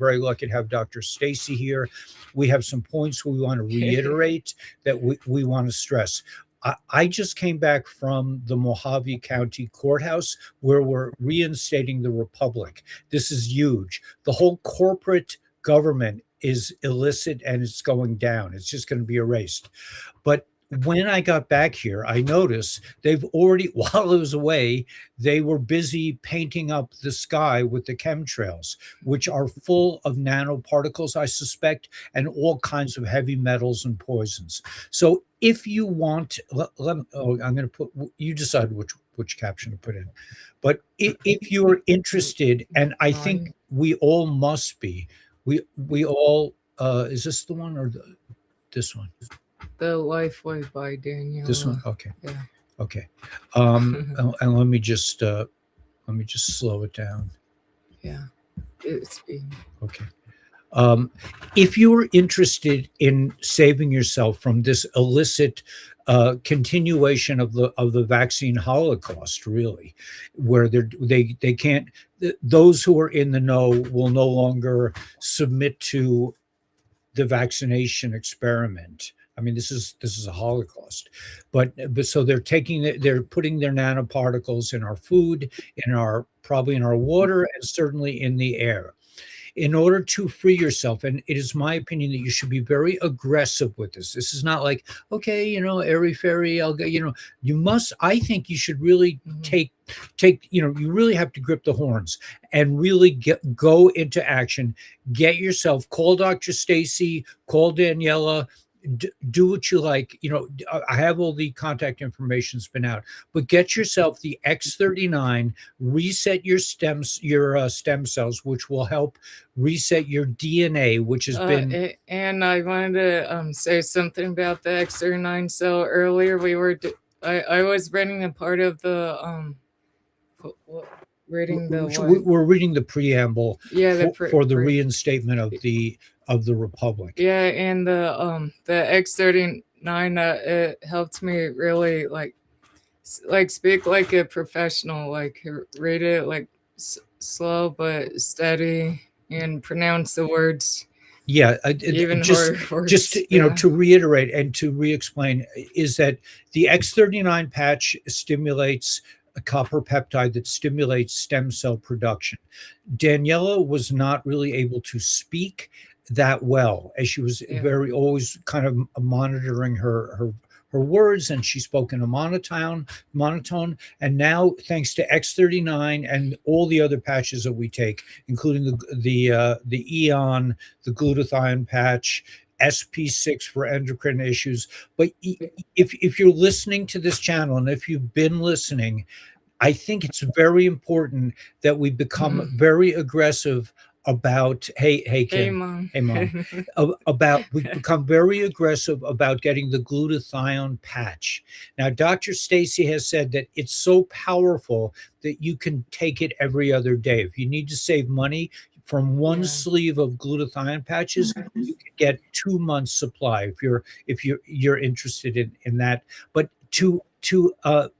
very lucky to have Dr. Stacy here. We have some points we want to reiterate that we want to stress. I just came back from the Mojave County Courthouse where we're reinstating the Republic. This is huge. The whole corporate government is illicit and it's going down. It's just going to be erased. But when I got back here, I noticed they've already, while I was away, they were busy painting up the sky with the chemtrails, which are full of nanoparticles, I suspect, and all kinds of heavy metals and poisons. So if you want, I'm going to put, you decide which caption to put in. But if you're interested, and I think we all must be, we all, is this the one or this one? The Lifewave by Danielle. This one, okay. Yeah. Okay. And let me just slow it down. Yeah. It's being okay. If you're interested in saving yourself from this illicit continuation of the vaccine holocaust, really, where they can't, those who are in the know will no longer submit to the vaccination experiment. I mean, this is a holocaust, but so they're putting their nanoparticles in our food, probably in our water, and certainly in the air. In order to free yourself, and it is my opinion that you should be very aggressive with this. This is not like, okay, airy fairy, I'll go, you must, I think you should really take, you really have to grip the horns and really go into action. Get yourself, call Dr. Stacy, call Daniela, do what you like. I have all the contact information's been out, but get yourself the X39, reset your stem cells, which will help reset your DNA, which has been. And I wanted to say something about the X39 cell earlier. I was reading a part of the we're reading the preamble for the reinstatement of the Republic. Yeah, and the X39 it helped me really like speak like a professional, like read it like slow but steady and pronounce the words. Yeah, even just to reiterate and to re-explain is that the X39 patch stimulates a copper peptide that stimulates stem cell production. Daniela was not really able to speak that well, as she was always kind of monitoring her words, and she spoke in a monotone. And now, thanks to X39 and all the other patches that we take, including the Eon, the glutathione patch, SP6 for endocrine issues. But if you're listening to this channel, and if you've been listening, I think it's very important that we become very aggressive about Kim. Hey mom. We become very aggressive about getting the glutathione patch. Now, Dr. Stacy has said that it's so powerful that you can take it every other day. If you need to save money, from one sleeve of glutathione patches, you can get 2 months supply if you're interested in that. But to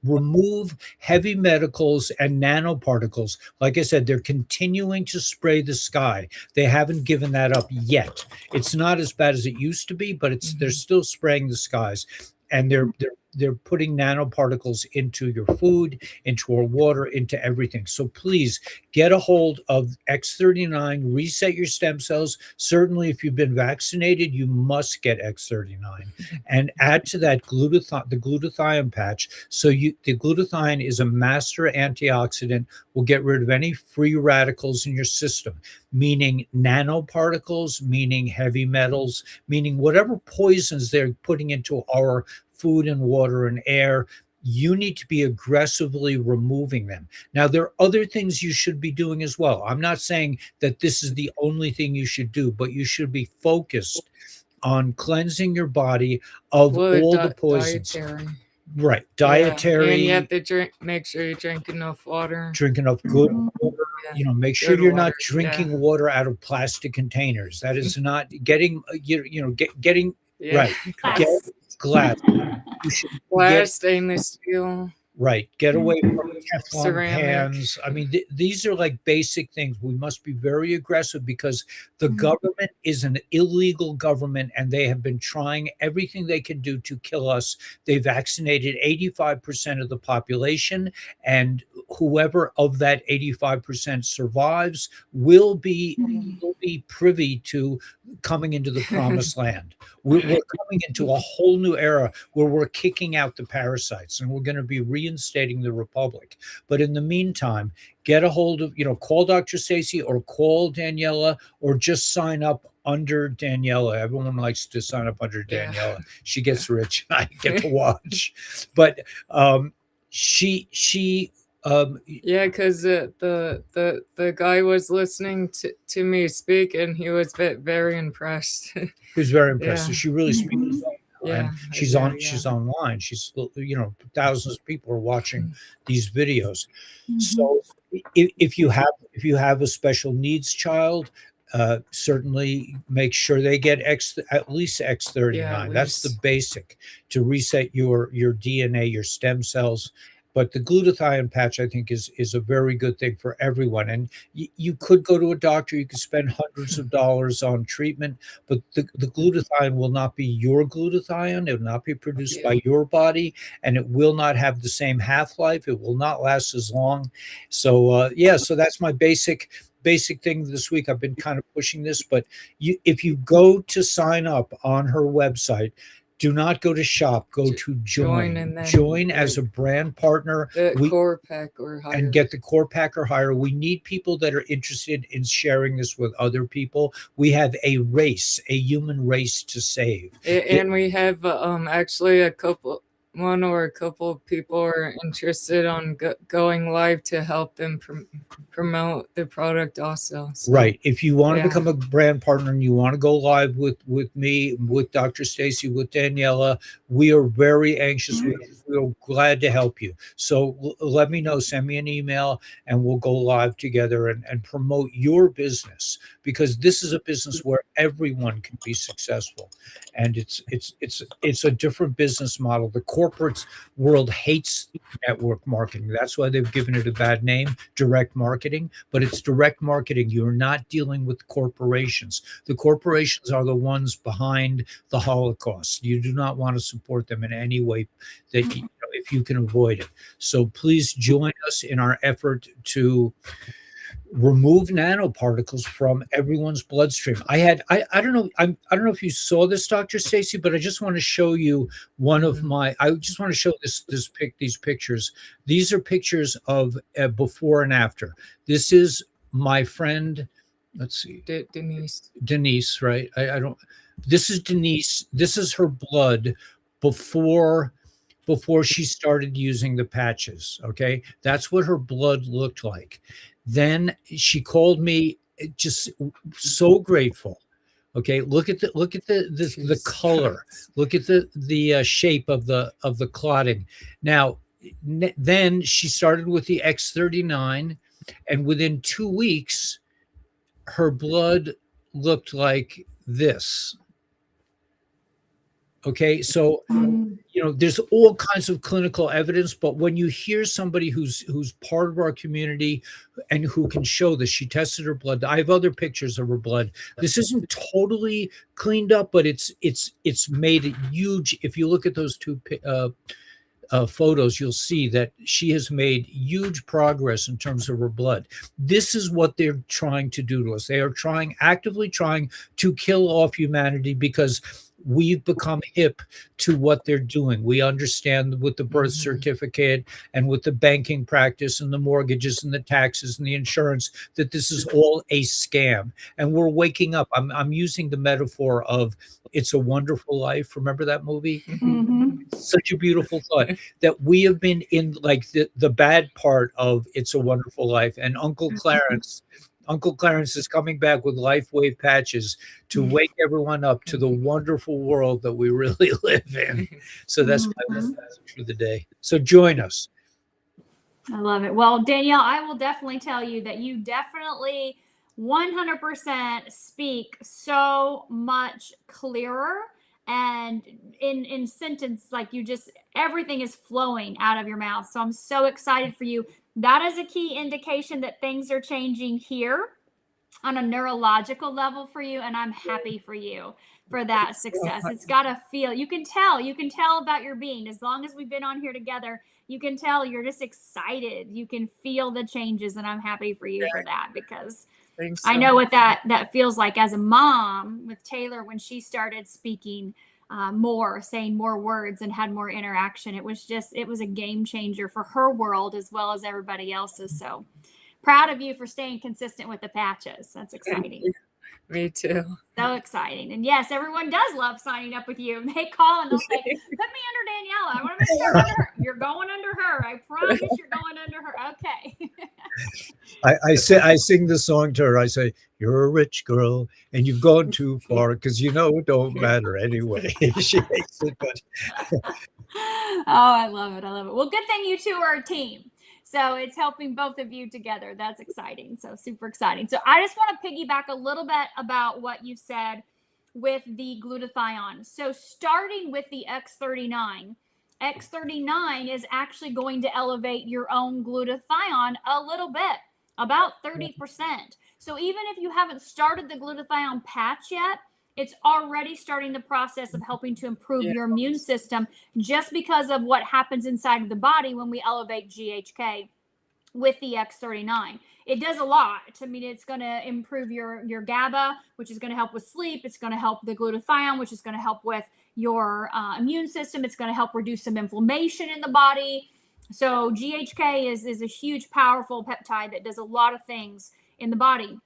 remove heavy metals and nanoparticles, like I said, they're continuing to spray the sky. They haven't given that up yet. It's not as bad as it used to be, but they're still spraying the skies, and they're putting nanoparticles into your food, into our water, into everything. So please get a hold of X39, reset your stem cells. Certainly, if you've been vaccinated, you must get X39, and add to that the glutathione patch. So the glutathione is a master antioxidant, will get rid of any free radicals in your system, meaning nanoparticles, meaning heavy metals, meaning whatever poisons they're putting into our food and water and air. You need to be aggressively removing them. Now, there are other things you should be doing as well. I'm not saying that this is the only thing you should do, but you should be focused on cleansing your body of all the poisons. Dietary. Right, dietary. And you have to make sure you drink enough water. Drink enough good water. Make sure you're not drinking water out of plastic containers. That is not getting. Getting right. Get glass. Glass, stainless steel. Right. Get away from Teflon ceramic. pans. I mean, these are like basic things. We must be very aggressive because the government is an illegal government and they have been trying everything they can do to kill us. They vaccinated 85% of the population, and whoever of that 85% survives will be privy to coming into the promised land. We're coming into a whole new era where we're kicking out the parasites and we're going to be reinstating the republic. But in the meantime, get a hold of, call Dr. Stacy or call Daniela or just sign up under Daniela. Everyone likes to sign up under Yeah. Daniela. She gets rich and I get to watch. But she Yeah, because the guy was listening to me speak, and he was very impressed. was very impressed. Yeah. So she really speaks well now, and Yeah, I do, she's yeah. online. She's thousands of people are watching these videos. So if you have a special needs child, certainly make sure they get at least Yeah, X39. at That's the least. basic to reset your DNA, your stem cells. But the glutathione patch, I think, is a very good thing for everyone. And you could go to a doctor, you could spend hundreds of dollars on treatment, but the glutathione will not be your glutathione. It will not be produced Yeah. by your body, and it will not have the same half-life. It will not last as long. So yeah, so that's my basic thing this week. I've been kind of pushing this, but if you go to sign up on her website, do not go to shop, go to Join, join. and then Join as a brand partner. the core pack or higher. And get the core pack or higher. We need people that are interested in sharing this with other people. We have a human race to save. And we have actually one or a couple of people are interested on going live to help them promote the product also. So, right. If you want to yeah. become a brand partner and you want to go live with me, with Dr. Stacy, with Daniela, we are very anxious. We're glad to help you. So let me know, send me an email, and we'll go live together and promote your business, because this is a business where everyone can be successful. And it's a different business model. The corporate world hates network marketing. That's why they've given it a bad name, direct marketing. But it's direct marketing. You're not dealing with corporations. The corporations are the ones behind the Holocaust. You do not want to support them in any way that if you can avoid it. So please join us in our effort to remove nanoparticles from everyone's bloodstream. I don't know. I don't know if you saw this, Dr. Stacy, but I just want to show you one of my. I just want to show these pictures. These are pictures of before and after. This is my friend. Let's see, Denise. Denise, right? I don't. This is Denise. This is her blood before she started using the patches. Okay, that's what her blood looked like. Then she called me, just so grateful. Okay, look at the color. Look at the shape of the clotting. Now, then she started with the X39, and within 2 weeks, her blood looked like this. Okay, so there's all kinds of clinical evidence, but when you hear somebody who's part of our community and who can show this, she tested her blood. I have other pictures of her blood. This isn't totally cleaned up, but it's made it huge. If you look at those two photos, you'll see that she has made huge progress in terms of her blood. This is what they're trying to do to us. They are actively trying to kill off humanity because we've become hip to what they're doing. We understand with the birth certificate and with the banking practice and the mortgages and the taxes and the insurance that this is all a scam. And we're waking up. I'm using the metaphor of It's a Wonderful Life. Remember that movie? Such a beautiful thought that we have been in like the bad part of It's a Wonderful Life. And Uncle Clarence is coming back with Lifewave patches to wake everyone up to the wonderful world that we really live in. So that's my message for the day. So join us. I love it. Well, Danielle, I will definitely tell you that you definitely 100% speak so much clearer and in sentence, like you just, everything is flowing out of your mouth. So I'm so excited for you. That is a key indication that things are changing here on a neurological level for you, and I'm happy for you for that success. It's got to feel, you can tell about your being. As long as we've been on here together, you can tell you're just excited. You can feel the changes, and I'm happy for you for that, because Thanks I so know much. what that feels like as a mom with Taylor when she started speaking more, saying more words and had more interaction. It was a game changer for her world as well as everybody else's. So proud of you for staying consistent with the patches. That's exciting. Me too. So exciting. And yes, everyone does love signing up with you. They call and they'll say, put me under Daniela. I want to make sure I'm under her. You're going under her. I promise you're going under her. Okay. I sing the song to her. I say, "You're a rich girl, and you've gone too far because it don't matter anyway." She hates it, but Oh, I love it. I love it. Well, good thing you two are a team. So it's helping both of you together. That's exciting. So super exciting. So I just want to piggyback a little bit about what you said with the glutathione. So starting with the X39, X39 is actually going to elevate your own glutathione a little bit, about 30%. So even if you haven't started the glutathione patch yet, it's already starting the process of helping to improve your immune system, just because of what happens inside of the body when we elevate GHK with the X39. It does a lot. I mean, it's going to improve your GABA, which is going to help with sleep. It's going to help the glutathione, which is going to help with your immune system. It's going to help reduce some inflammation in the body. So GHK is a huge, powerful peptide that does a lot of things in the body.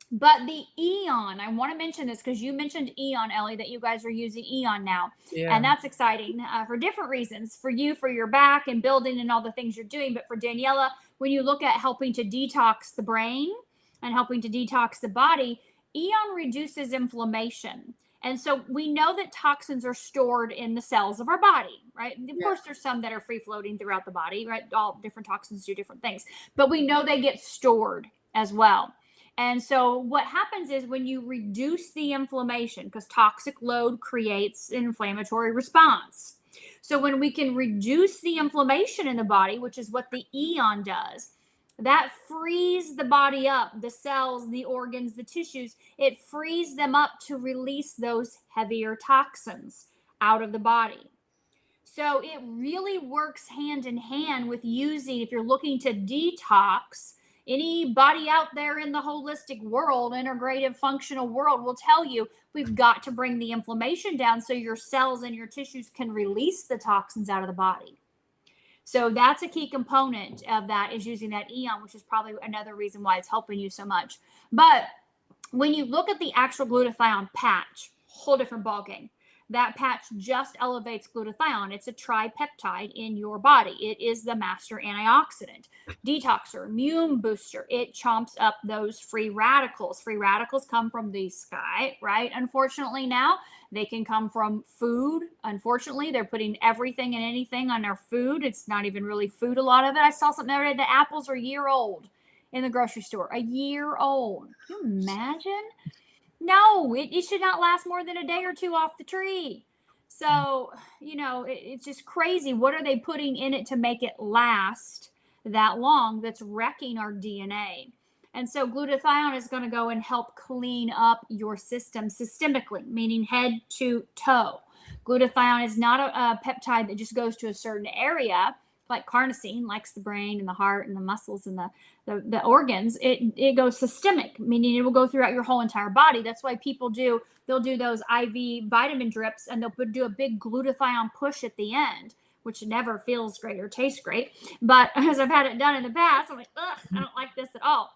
But the Eon, I want to mention this because you mentioned Eon, Ellie, that you guys are using Eon now. Yeah. And that's exciting for different reasons. For you, for your back and building and all the things you're doing. But for Daniela, when you look at helping to detox the brain and helping to detox the body, Eon reduces inflammation. And so we know that toxins are stored in the cells of our body, right? Of course, there's some that are free floating throughout the body, right? All different toxins do different things. But we know they get stored as well. And so what happens is when you reduce the inflammation, because toxic load creates an inflammatory response. So when we can reduce the inflammation in the body, which is what the Eon does, that frees the body up, the cells, the organs, the tissues. It frees them up to release those heavier toxins out of the body. So it really works hand in hand with using, if you're looking to detox, anybody out there in the holistic world, integrative functional world, will tell you we've got to bring the inflammation down so your cells and your tissues can release the toxins out of the body. So that's a key component of that, is using that Eon, which is probably another reason why it's helping you so much. But when you look at the actual glutathione patch, whole different ballgame. That patch just elevates glutathione. It's a tripeptide in your body. It is the master antioxidant, detoxer, immune booster. It chomps up those free radicals. Free radicals come from the sky, right? Unfortunately, now they can come from food. Unfortunately, they're putting everything and anything on our food. It's not even really food, a lot of it. I saw something the other day, the apples are a year old in the grocery store. A year old. Can you imagine? No, it should not last more than a day or two off the tree. So, it's just crazy. What are they putting in it to make it last that long? That's wrecking our DNA. And so glutathione is going to go and help clean up your system systemically, meaning head to toe. Glutathione is not a peptide that just goes to a certain area, like carnosine likes the brain and the heart and the muscles and the organs. It goes systemic, meaning it will go throughout your whole entire body. That's why people they'll do those IV vitamin drips, and they'll do a big glutathione push at the end, which never feels great or tastes great. But as I've had it done in the past, I'm like, ugh, I don't like this at all.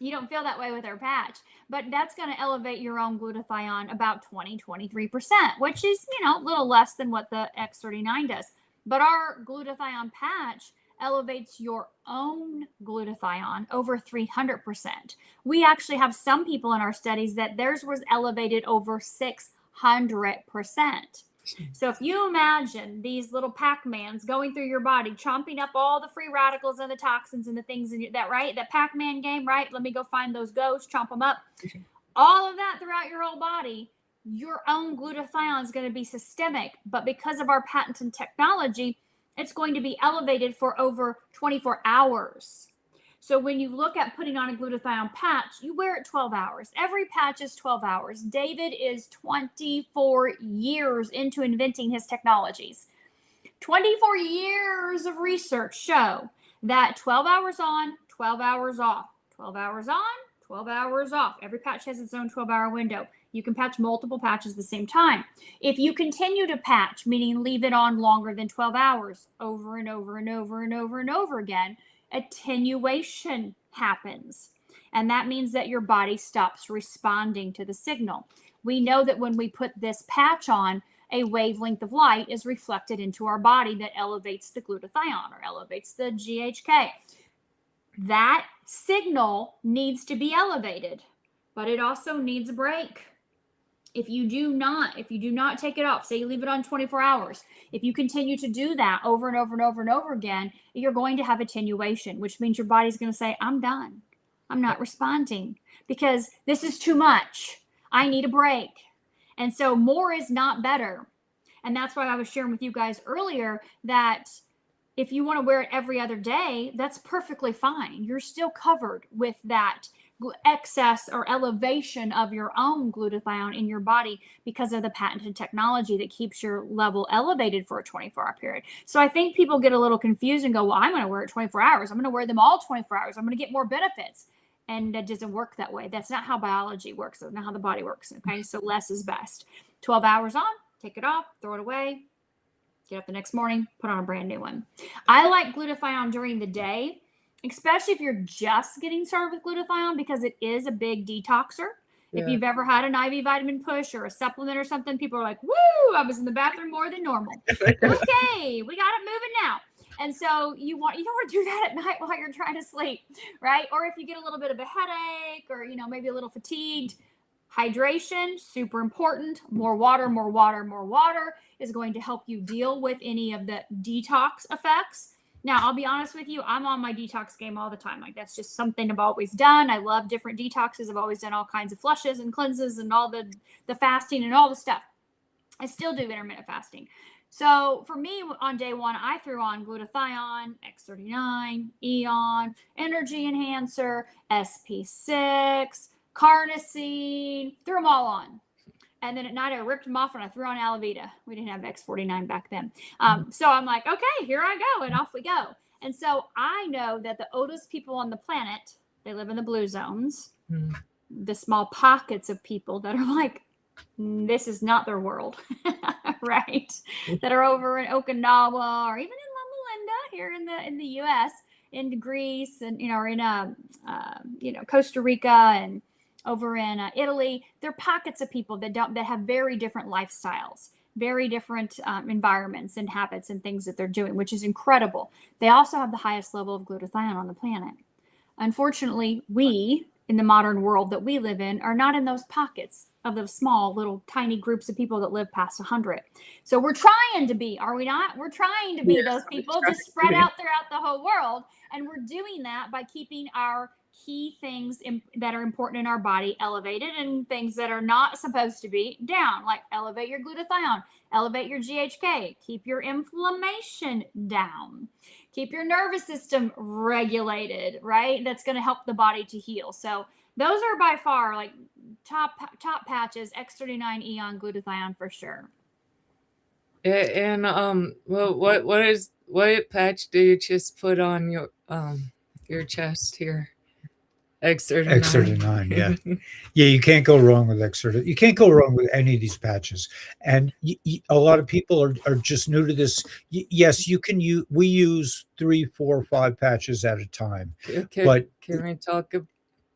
You don't feel that way with our patch, but that's going to elevate your own glutathione about 23%, which is, a little less than what the X39 does. But our glutathione patch elevates your own glutathione over 300%. We actually have some people in our studies that theirs was elevated over 600%. So if you imagine these little Pac-Mans going through your body, chomping up all the free radicals and the toxins and the things in that, right? That Pac-Man game, right? Let me go find those ghosts, chomp them up. All of that throughout your whole body. your own glutathione is going to be systemic, but because of our patented technology, it's going to be elevated for over 24 hours. So when you look at putting on a glutathione patch, you wear it 12 hours. Every patch is 12 hours. David is 24 years into inventing his technologies. 24 years of research show that 12 hours on, 12 hours off, 12 hours on, 12 hours off. Every patch has its own 12-hour window. You can patch multiple patches at the same time. If you continue to patch, meaning leave it on longer than 12 hours, over and over and over and over and over again, attenuation happens. And that means that your body stops responding to the signal. We know that when we put this patch on, a wavelength of light is reflected into our body that elevates the glutathione or elevates the GHK. That signal needs to be elevated, but it also needs a break. If you do not take it off, say you leave it on 24 hours, if you continue to do that over and over and over and over again, you're going to have attenuation, which means your body's going to say, I'm done. I'm not responding because this is too much. I need a break. And so more is not better. And that's why I was sharing with you guys earlier that if you want to wear it every other day, that's perfectly fine. You're still covered with that excess or elevation of your own glutathione in your body because of the patented technology that keeps your level elevated for a 24-hour period. So I think people get a little confused and go, well, I'm going to wear it 24 hours. I'm going to wear them all 24 hours. I'm going to get more benefits. And it doesn't work that way. That's not how biology works. That's not how the body works. Okay. So less is best. 12 hours on, take it off, throw it away, get up the next morning, put on a brand new one. I like glutathione during the day, especially if you're just getting started with glutathione because it is a big detoxer. Yeah. If you've ever had an IV vitamin push or a supplement or something, people are like, woo, I was in the bathroom more than normal. Okay, we got it moving now. And so you don't want to do that at night while you're trying to sleep, right? Or if you get a little bit of a headache or, maybe a little fatigued, hydration, super important. More water is going to help you deal with any of the detox effects. Now, I'll be honest with you, I'm on my detox game all the time. Like that's just something I've always done. I love different detoxes. I've always done all kinds of flushes and cleanses and all the fasting and all the stuff. I still do intermittent fasting. So for me, on day one, I threw on glutathione, X39, Eon, Energy Enhancer, SP6, carnosine, threw them all on. And then at night, I ripped them off and I threw on Alavita. We didn't have X49 back then. So I'm like, okay, here I go. And off we go. And so I know that the oldest people on the planet, they live in the blue zones, the small pockets of people that are like, this is not their world, right? That are over in Okinawa or even in Loma Linda here in the U.S., in Greece, and or in Costa Rica and over in Italy. They're pockets of people that have very different lifestyles, very different environments and habits and things that they're doing, which is incredible. They also have the highest level of glutathione on the planet. Unfortunately, we in the modern world that we live in are not in those pockets of those small little tiny groups of people that live past 100. So we're trying to be, are we not? We're trying to be those people just spread out throughout the whole world. And we're doing that by keeping our key things that are important in our body elevated and things that are not supposed to be down, like elevate your glutathione, elevate your GHK, keep your inflammation down, keep your nervous system regulated, right? That's going to help the body to heal. So those are by far like top patches, X39, Eon, glutathione for sure. And well, what patch do you just put on your chest here? X39. X39, yeah. Yeah, you can't go wrong with X39. You can't go wrong with any of these patches. And a lot of people are just new to this. Yes, you can use, we use 3, 4, 5 patches at a time. But can we talk?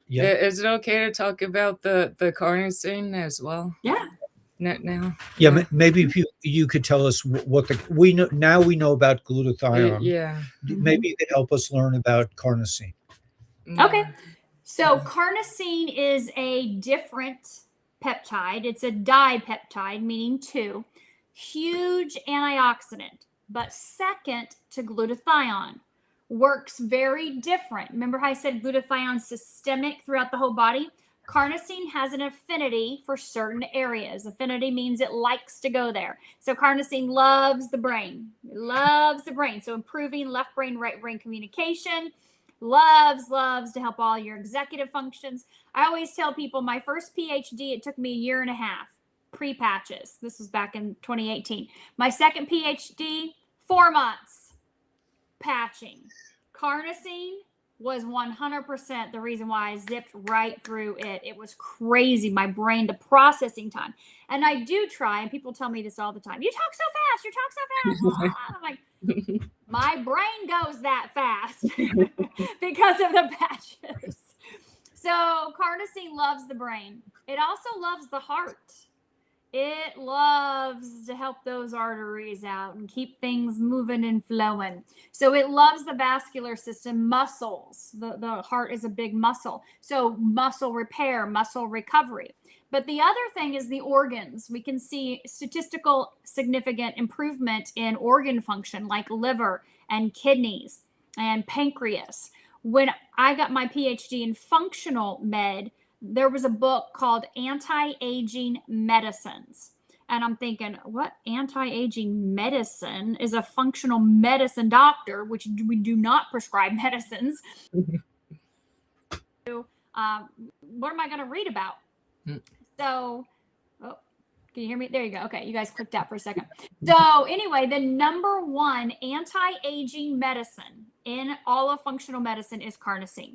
Yeah. Is it okay to talk about the carnosine as well? Yeah. Now. Yeah, maybe if you could tell us what we know now. We know about glutathione. Yeah. Maybe you could help us learn about carnosine. Okay. So carnosine is a different peptide. It's a dipeptide, meaning 2. Huge antioxidant, but second to glutathione. Works very different. Remember how I said glutathione systemic throughout the whole body? Carnosine has an affinity for certain areas. Affinity means it likes to go there. So carnosine loves the brain. It loves the brain. So improving left brain, right brain communication. Loves to help all your executive functions. I always tell people my first PhD, it took me a year and a half pre-patches. This was back in 2018. My second PhD, 4 months patching. Carnosine was 100% the reason why I zipped right through it. It was crazy. My brain, the processing time. And I do try, and people tell me this all the time. You talk so fast. You talk so fast. I'm like, my brain goes that fast because of the patches. So carnosine loves the brain. It also loves the heart. It loves to help those arteries out and keep things moving and flowing. So it loves the vascular system, muscles. The heart is a big muscle. So muscle repair, muscle recovery. But the other thing is the organs. We can see statistical significant improvement in organ function like liver and kidneys and pancreas. When I got my PhD in functional med, there was a book called Anti-Aging Medicines. And I'm thinking, what anti-aging medicine is a functional medicine doctor, which we do not prescribe medicines. What am I going to read about? So, can you hear me? There you go. Okay, you guys clicked out for a second. So anyway, the number one anti-aging medicine in all of functional medicine is carnosine.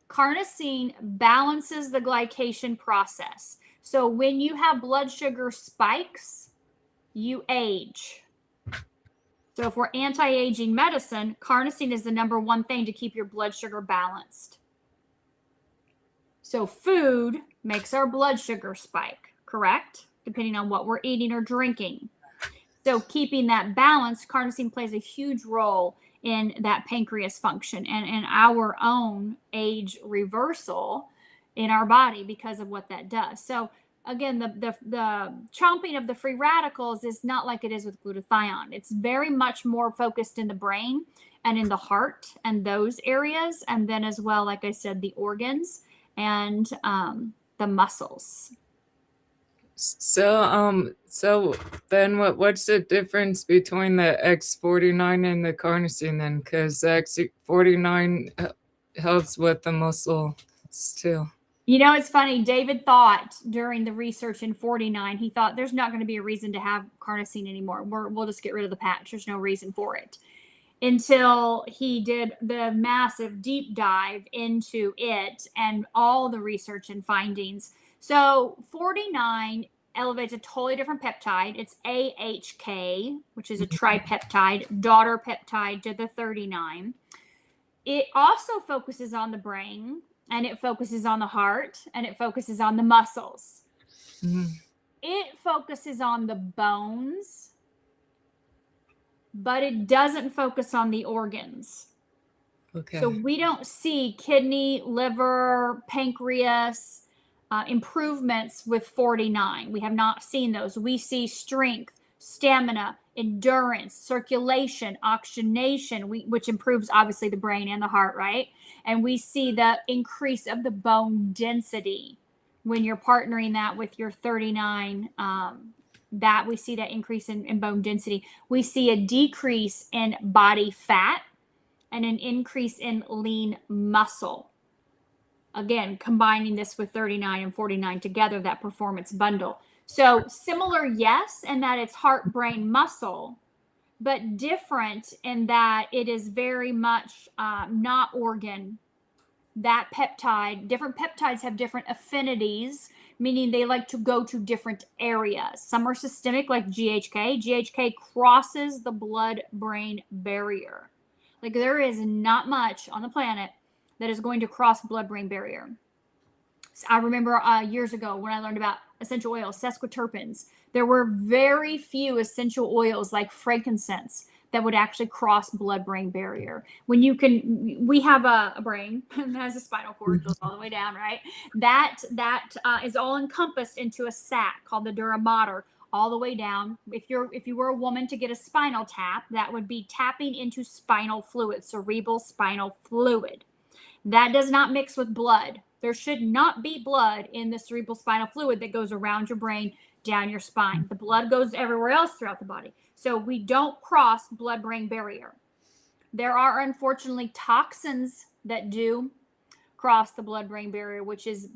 Carnosine balances the glycation process. So when you have blood sugar spikes, you age. So if we're anti-aging medicine, carnosine is the number one thing to keep your blood sugar balanced. So food makes our blood sugar spike, correct? Depending on what we're eating or drinking. So keeping that balance, carnosine plays a huge role in that pancreas function and in our own age reversal in our body because of what that does. So again, the chomping of the free radicals is not like it is with glutathione. It's very much more focused in the brain and in the heart and those areas. And then as well, like I said, the organs and the muscles. So then what's the difference between the X49 and the carnosine then? Because X49 helps with the muscle too. You know, it's funny. David thought during the research in 49, he thought there's not going to be a reason to have carnosine anymore. We'll just get rid of the patch. There's no reason for it. Until he did the massive deep dive into it and all the research and findings. So 49 elevates a totally different peptide. It's AHK, which is a tripeptide, daughter peptide to the 39. It also focuses on the brain, and it focuses on the heart, and it focuses on the muscles. Mm-hmm. It focuses on the bones, but it doesn't focus on the organs. Okay. So we don't see kidney, liver, pancreas, improvements with 49. We have not seen those. We see strength, stamina, endurance, circulation, oxygenation, which improves obviously the brain and the heart, right? And we see the increase of the bone density when you're partnering that with your 39. That we see that increase in bone density. We see a decrease in body fat and an increase in lean muscle. Again, combining this with 39 and 49 together, that performance bundle. So similar, yes, in that it's heart, brain, muscle, but different in that it is very much not organ. That peptide, different peptides have different affinities, meaning they like to go to different areas. Some are systemic, like GHK. GHK crosses the blood-brain barrier. Like there is not much on the planet that is going to cross blood-brain barrier. So I remember years ago when I learned about essential oils, sesquiterpenes, there were very few essential oils like frankincense that would actually cross blood-brain barrier. When you can, we have a brain that has a spinal cord, goes all the way down, right? That is all encompassed into a sac called the dura mater, all the way down. If you were a woman to get a spinal tap, that would be tapping into spinal fluid, cerebral spinal fluid. That does not mix with blood. There should not be blood in the cerebral spinal fluid that goes around your brain, down your spine. The blood goes everywhere else throughout the body. So we don't cross blood-brain barrier. There are unfortunately toxins that do cross the blood-brain barrier, which is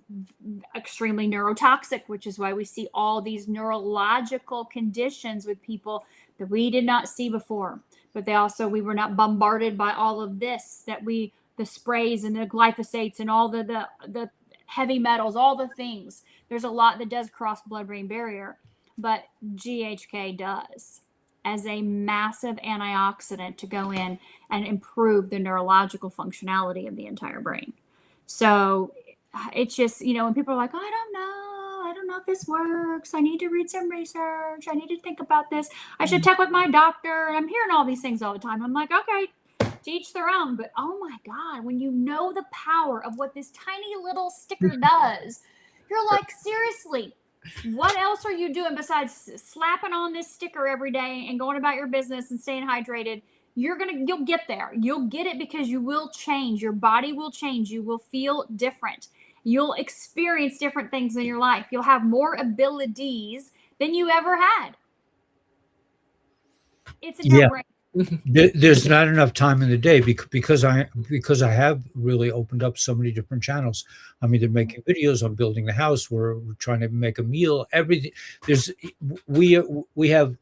extremely neurotoxic, which is why we see all these neurological conditions with people that we did not see before. But we were not bombarded by all of this, the sprays and the glyphosates and all the heavy metals, all the things. There's a lot that does cross blood-brain barrier, but GHK does as a massive antioxidant to go in and improve the neurological functionality of the entire brain. So it's just, when people are like, I don't know if this works. I need to read some research. I need to think about this. I should check with my doctor. And I'm hearing all these things all the time. I'm like, okay, to each their own. But oh my God, when you know the power of what this tiny little sticker does, you're like, seriously, what else are you doing besides slapping on this sticker every day and going about your business and staying hydrated? You'll get there. You'll get it because you will change. Your body will change. You will feel different. You'll experience different things in your life. You'll have more abilities than you ever had. It's a no-brainer. There's not enough time in the day because I have really opened up so many different channels. I'm either making videos, I'm building the house, we're trying to make a meal, everything. We have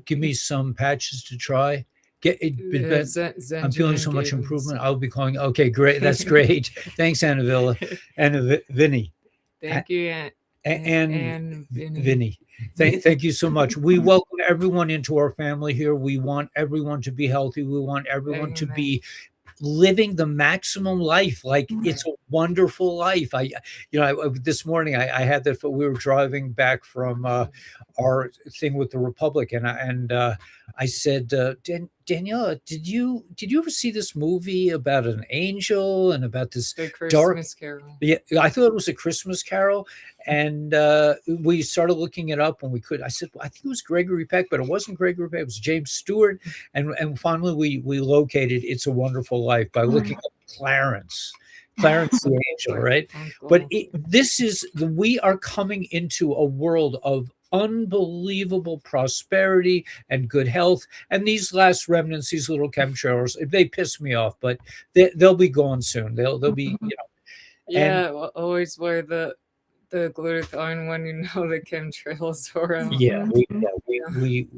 give me some patches to try. I'm feeling so much improvement. I'll be calling. Okay, great. That's great. Thanks, Vinny. Thank you, and Vinny. Thank you so much. We welcome everyone into our family here. We want everyone to be healthy. We want everyone to be living the maximum life. Like it's a wonderful life. This morning I had that. We were driving back from our thing with the Republic, and I said, Daniela, did you ever see this movie about an angel and about this Christmas Carol? Yeah, I thought it was a Christmas Carol, and we started looking it up when we could. I said, well, I think it was Gregory Peck, but it wasn't Gregory Peck. It was James Stewart, and finally we located "It's a Wonderful Life" by looking up Clarence the angel, right? But we are coming into a world of unbelievable prosperity and good health, and these last remnants, these little chemtrails, they piss me off, but they'll be gone soon. They'll be, always wear the glutathione when you know the chemtrails are around. We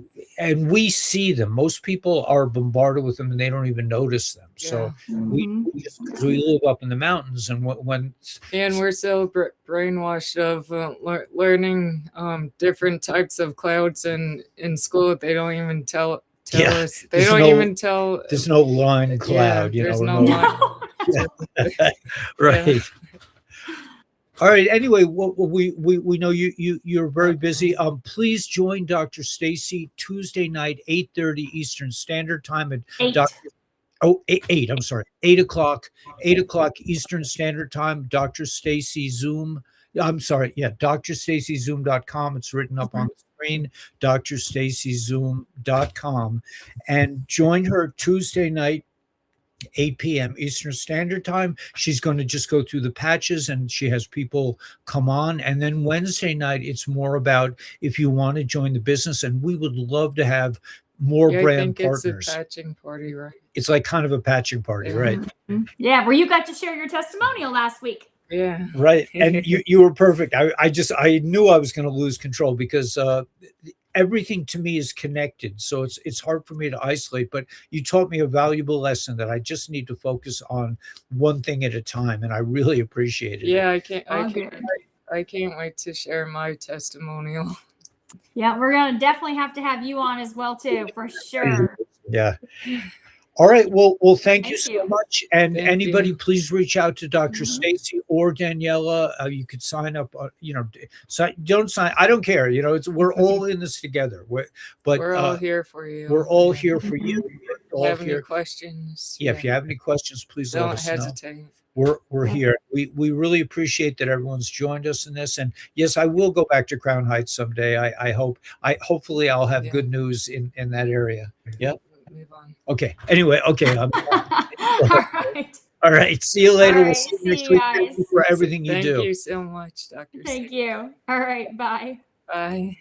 see them. Most people are bombarded with them and they don't even notice them. So we live up in the mountains, and and we're so brainwashed of learning different types of clouds in school. They don't even tell us. They don't even tell. There's no line cloud. There's no line. Right. All right. Anyway, we know you're very busy. Please join Dr. Stacy Tuesday night, 8:30 Eastern Standard Time at 8. I'm sorry, 8 o'clock Eastern Standard Time. Dr. Stacy Zoom. I'm sorry. Yeah, drstacyzoom.com. It's written up on the screen. drstacyzoom.com, and join her Tuesday night, 8 p.m. Eastern Standard Time. She's going to just go through the patches, and she has people come on. And then Wednesday night, it's more about if you want to join the business, and we would love to have more brand partners. It's a patching party, right? It's like kind of a patching party, right? Yeah, where you got to share your testimonial last week. Yeah. Right. And you were perfect. I knew I was going to lose control because everything to me is connected. So it's hard for me to isolate, but you taught me a valuable lesson that I just need to focus on one thing at a time. And I really appreciate it. Yeah, I can't wait to share my testimonial. Yeah, we're going to definitely have to have you on as well too, for sure. Yeah. All right. Well, thank you so much. And anybody, please reach out to Dr. Stacy or Daniela. You could sign up. Don't sign. I don't care. We're all in this together. We're all here for you. We're all here for you. If you have any questions, if you have any questions, please let us know. Don't hesitate. We're here. We really appreciate that everyone's joined us in this. And yes, I will go back to Crown Heights someday. Hopefully I'll have good news in that area. Yeah. Move on. Okay. Anyway. Okay. All right. All right. See you later. All We'll right. see you See next you week. Thank guys. you for everything you Thank do. you so much, Dr. Thank you. All right. Bye. Bye.